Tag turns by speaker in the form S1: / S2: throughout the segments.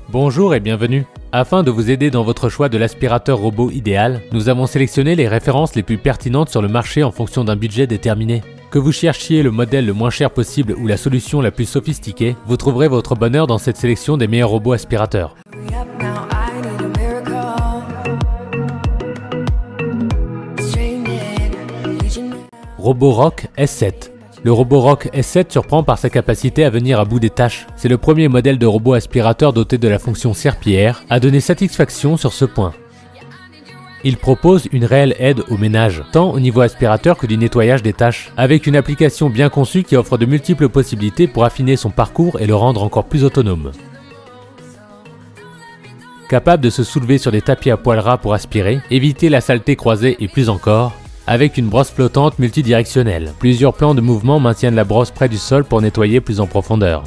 S1: Bonjour et bienvenue. Afin de vous aider dans votre choix de l'aspirateur robot idéal, nous avons sélectionné les références les plus pertinentes sur le marché en fonction d'un budget déterminé. Que vous cherchiez le modèle le moins cher possible ou la solution la plus sophistiquée, vous trouverez votre bonheur dans cette sélection des meilleurs robots aspirateurs. Roborock S7. Le Roborock S7 surprend par sa capacité à venir à bout des tâches. C'est le premier modèle de robot aspirateur doté de la fonction serpillière à donner satisfaction sur ce point. Il propose une réelle aide au ménage, tant au niveau aspirateur que du nettoyage des tâches, avec une application bien conçue qui offre de multiples possibilités pour affiner son parcours et le rendre encore plus autonome. Capable de se soulever sur des tapis à poil ras pour aspirer, éviter la saleté croisée et plus encore, avec une brosse flottante multidirectionnelle. Plusieurs plans de mouvement maintiennent la brosse près du sol pour nettoyer plus en profondeur.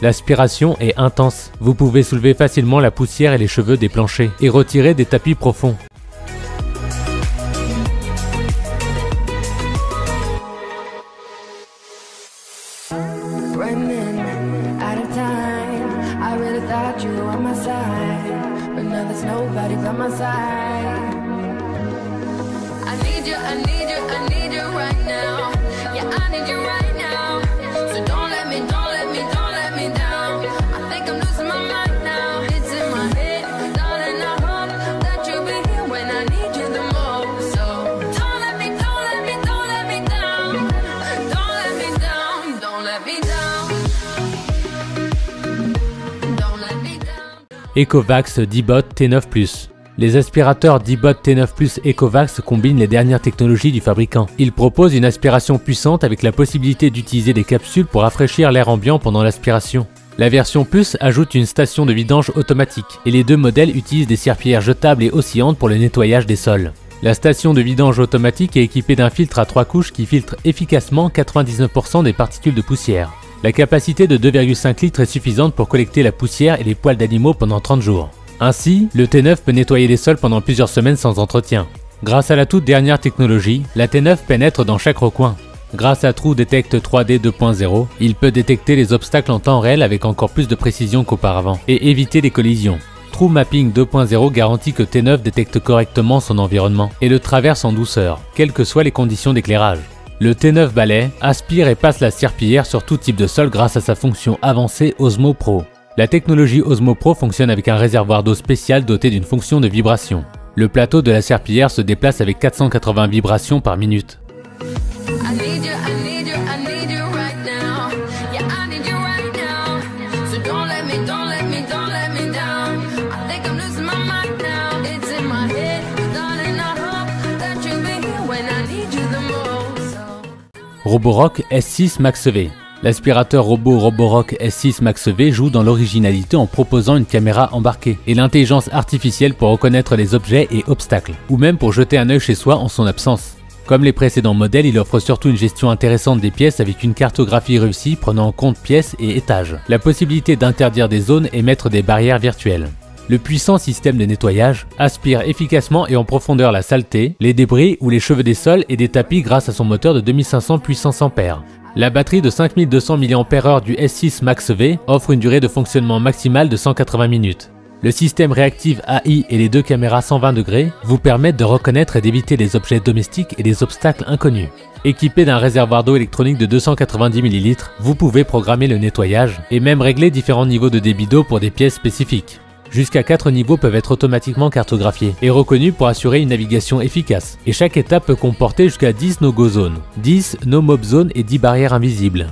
S1: L'aspiration est intense. Vous pouvez soulever facilement la poussière et les cheveux des planchers et retirer des tapis profonds. Ecovacs D-Bot T9+. Les aspirateurs D-Bot T9+ Ecovacs combinent les dernières technologies du fabricant. Ils proposent une aspiration puissante avec la possibilité d'utiliser des capsules pour rafraîchir l'air ambiant pendant l'aspiration. La version Plus ajoute une station de vidange automatique et les deux modèles utilisent des serpillières jetables et oscillantes pour le nettoyage des sols. La station de vidange automatique est équipée d'un filtre à 3 couches qui filtre efficacement 99% des particules de poussière. La capacité de 2,5 litres est suffisante pour collecter la poussière et les poils d'animaux pendant 30 jours. Ainsi, le T9 peut nettoyer les sols pendant plusieurs semaines sans entretien. Grâce à la toute dernière technologie, la T9 pénètre dans chaque recoin. Grâce à True Detect 3D 2.0, il peut détecter les obstacles en temps réel avec encore plus de précision qu'auparavant et éviter les collisions. True Mapping 2.0 garantit que T9 détecte correctement son environnement et le traverse en douceur, quelles que soient les conditions d'éclairage. Le T9 balai aspire et passe la serpillière sur tout type de sol grâce à sa fonction avancée Osmo Pro. La technologie Osmo Pro fonctionne avec un réservoir d'eau spécial doté d'une fonction de vibration. Le plateau de la serpillière se déplace avec 480 vibrations par minute. Roborock S6 Max V. L'aspirateur robot Roborock S6 Max V joue dans l'originalité en proposant une caméra embarquée et l'intelligence artificielle pour reconnaître les objets et obstacles, ou même pour jeter un œil chez soi en son absence. Comme les précédents modèles, il offre surtout une gestion intéressante des pièces avec une cartographie réussie prenant en compte pièces et étages, la possibilité d'interdire des zones et mettre des barrières virtuelles. Le puissant système de nettoyage aspire efficacement et en profondeur la saleté, les débris ou les cheveux des sols et des tapis grâce à son moteur de 2500 puissance ampères. La batterie de 5200 mAh du S6 Max V offre une durée de fonctionnement maximale de 180 minutes. Le système réactif AI et les deux caméras 120 degrés vous permettent de reconnaître et d'éviter les objets domestiques et les obstacles inconnus. Équipé d'un réservoir d'eau électronique de 290 ml, vous pouvez programmer le nettoyage et même régler différents niveaux de débit d'eau pour des pièces spécifiques. Jusqu'à 4 niveaux peuvent être automatiquement cartographiés et reconnus pour assurer une navigation efficace. Et chaque étape peut comporter jusqu'à 10 no-go zones, 10 no-mob zones et 10 barrières invisibles.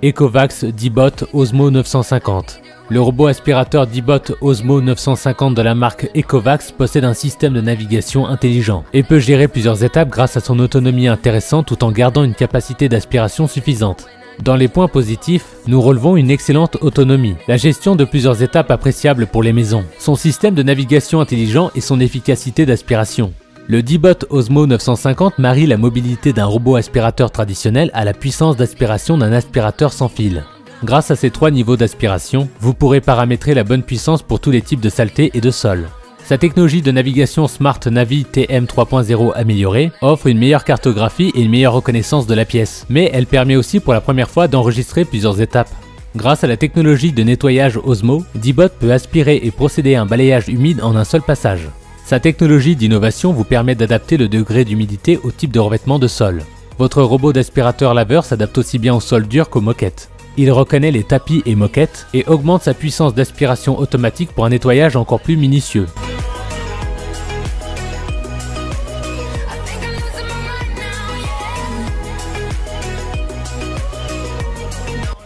S1: Ecovacs D-Bot Osmo 950. Le robot aspirateur Dibot Osmo 950 de la marque Ecovacs possède un système de navigation intelligent et peut gérer plusieurs étapes grâce à son autonomie intéressante tout en gardant une capacité d'aspiration suffisante. Dans les points positifs, nous relevons une excellente autonomie, la gestion de plusieurs étapes appréciables pour les maisons, son système de navigation intelligent et son efficacité d'aspiration. Le Dibot Osmo 950 marie la mobilité d'un robot aspirateur traditionnel à la puissance d'aspiration d'un aspirateur sans fil. Grâce à ces 3 niveaux d'aspiration, vous pourrez paramétrer la bonne puissance pour tous les types de saleté et de sol. Sa technologie de navigation Smart Navi TM 3.0 améliorée offre une meilleure cartographie et une meilleure reconnaissance de la pièce, mais elle permet aussi pour la première fois d'enregistrer plusieurs étapes. Grâce à la technologie de nettoyage Osmo, Dibot peut aspirer et procéder à un balayage humide en un seul passage. Sa technologie d'innovation vous permet d'adapter le degré d'humidité au type de revêtement de sol. Votre robot d'aspirateur laveur s'adapte aussi bien au sol dur qu'aux moquettes. Il reconnaît les tapis et moquettes et augmente sa puissance d'aspiration automatique pour un nettoyage encore plus minutieux.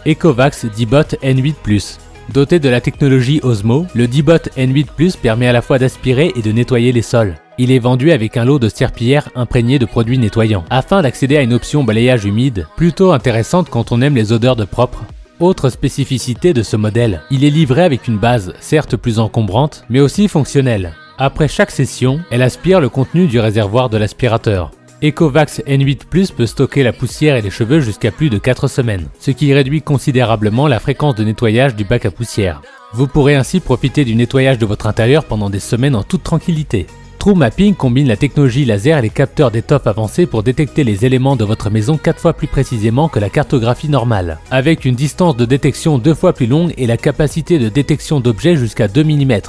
S1: Ecovacs Dibot N8+. Doté de la technologie Osmo, le Dibot N8+ permet à la fois d'aspirer et de nettoyer les sols. Il est vendu avec un lot de serpillères imprégnées de produits nettoyants, afin d'accéder à une option balayage humide, plutôt intéressante quand on aime les odeurs de propre. Autre spécificité de ce modèle, il est livré avec une base, certes plus encombrante, mais aussi fonctionnelle. Après chaque session, elle aspire le contenu du réservoir de l'aspirateur. Ecovacs N8+ peut stocker la poussière et les cheveux jusqu'à plus de 4 semaines, ce qui réduit considérablement la fréquence de nettoyage du bac à poussière. Vous pourrez ainsi profiter du nettoyage de votre intérieur pendant des semaines en toute tranquillité. True Mapping combine la technologie laser et les capteurs d'étoffe avancés pour détecter les éléments de votre maison 4 fois plus précisément que la cartographie normale, avec une distance de détection 2 fois plus longue et la capacité de détection d'objets jusqu'à 2 mm.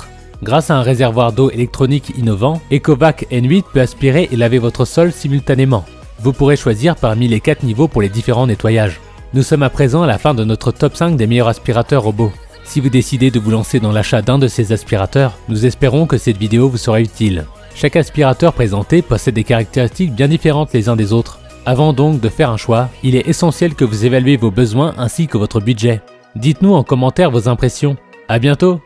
S1: Grâce à un réservoir d'eau électronique innovant, Ecovacs N8 peut aspirer et laver votre sol simultanément. Vous pourrez choisir parmi les 4 niveaux pour les différents nettoyages. Nous sommes à présent à la fin de notre top 5 des meilleurs aspirateurs robots. Si vous décidez de vous lancer dans l'achat d'un de ces aspirateurs, nous espérons que cette vidéo vous sera utile. Chaque aspirateur présenté possède des caractéristiques bien différentes les uns des autres. Avant donc de faire un choix, il est essentiel que vous évaluez vos besoins ainsi que votre budget. Dites-nous en commentaire vos impressions. À bientôt!